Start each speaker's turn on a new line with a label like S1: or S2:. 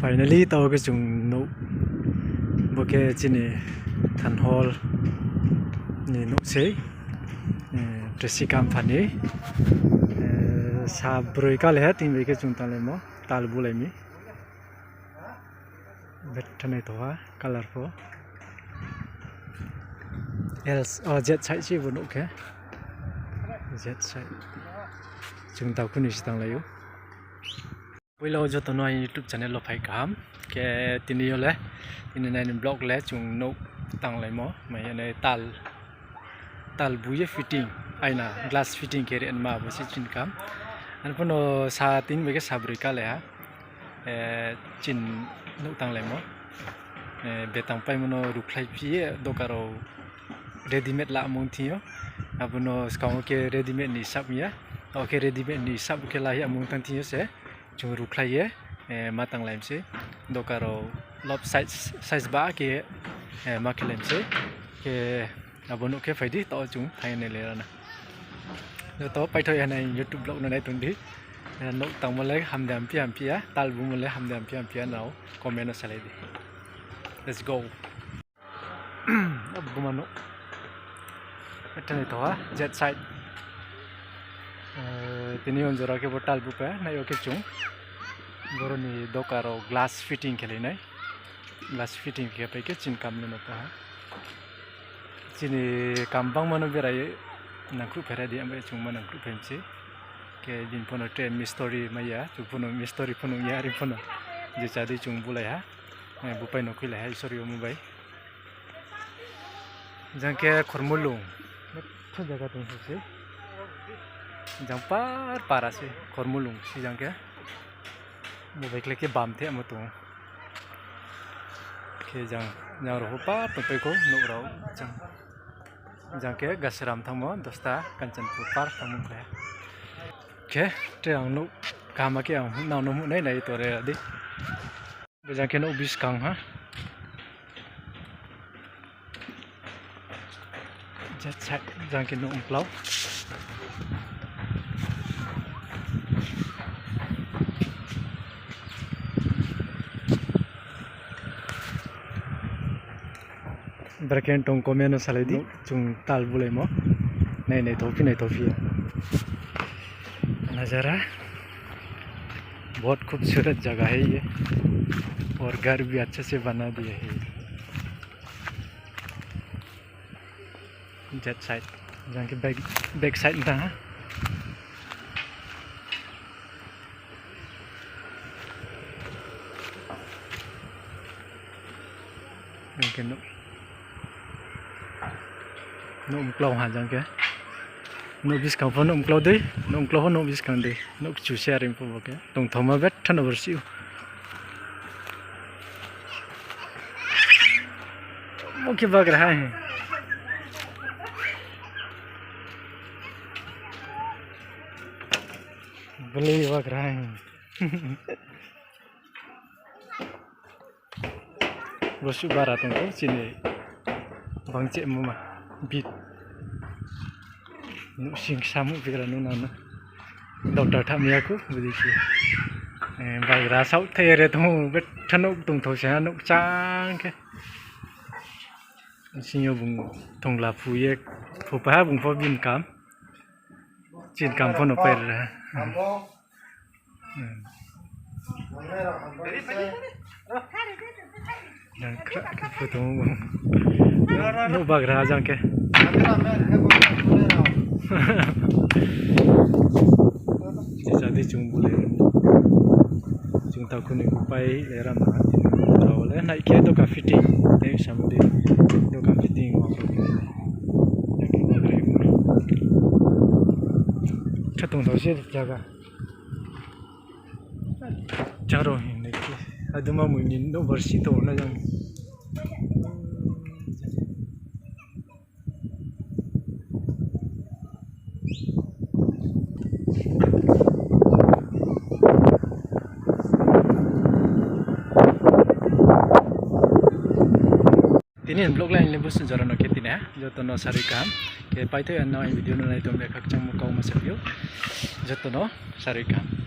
S1: Finally tao cái chung Nouh bữa kia chỉ nè thành hall nè Nouh xe tresi cam phản ấy sa bơi cá lẽ tìm về cái chung ta lấy mò ta lấy bù lấy mi bet thân này thua colorful else jet side chỉ vừa Nouh kia jet side chúng ta cũng đi sang lấy bây giờ cho tôi nói YouTube channel là phải Kaham cái tin yêu lẽ tin này blog lẽ chúng Nouh tăng lại mỏ mà này tal buye fitting ai na glass fitting cái này mà bớt chín cam anh phân nó sa tin với cái sa bưởi cá lẽ ha chín Nouh tăng lại mỏ về tăng phải nó rụt lại phía đâu cả rồi ready made là mong thiêu anh nó scouting cái ready made ni sắp nhá ok ready made ni sắp cái là mong tăng thiêu sẽ chung rụt lại matang làm sẽ đâu cả rồi lop size ba cái mà cái làm sẽ cái abon ok phải đi tao chúng thay này là nè nếu tao phải thôi này YouTube blog này tuần đi Nouh tăng một lấy ham đam pia tal bu một lấy ham đam pia nào comment nó sẽ lấy đi let's go abu mano cái này thôi jet side tini on jora ke botal bu pe na yo ke chung goroni dokaro glass fitting kheli nai glass fitting ke pe ke chin kam no pa chini kambang mano berai nangkru phera di ambe chung man nangkru phemchi ke din pono train mystery maya chu pono mystery pono ya ri pono je cha di chung bulai ha bu pai no khile ha sorry mu bai jang ke khormulung thot jaga tung se jang para se khormulung si jang ke mu bai kle ke bam the am tu ke jang ro pa pe ko Nouh ro jang ke gasram thamo dosta kanchanpur park thamung kle ke te ang Nouh kama ke ang naw no mu nei to re di jang ke Nouh bis kang ha jet set jang ke Nouh plau Berken tong komen no saladi chung tal bule mo नहीं थोपी नज़ारा बहुत खूबसूरत जगह है ये और घर भी अच्छे से बना दिए है जेट साइड जहाँ के बैक साइड था Nouh clau hả chẳng kìa Nouh bis khang phone Nouh clau đấy Nouh clau Nouh bis khang đấy Nouh chủ xe rim phô kìa tổng thống mà vết thân ở siêu một cái bag रहा है बले bug रहा है बस बारा तुमको चिने bangce mama bit Nouh sing samu pikir Nouh nana dokter thami aku begitu bagi rasa utere tu bet Nouh tung thau saya Nouh cang ke sinyo bung thong la phuye phupa bung pho bin kam chin kam pho no per yang krak foto Nouh bag raha jang ke jadi chung bule chung ta kuni kupai lera ma ole nai ke do ka fitting te samde do ka fitting chatung do se jaga charo hin ne ke aduma munin do versi to na jang ini blog lain lebih sejarah nak kita ni, jatuh no sari Kaham, ke pai tu yang no video no lain tu mereka cakap muka umat serius, jatuh no sari Kaham.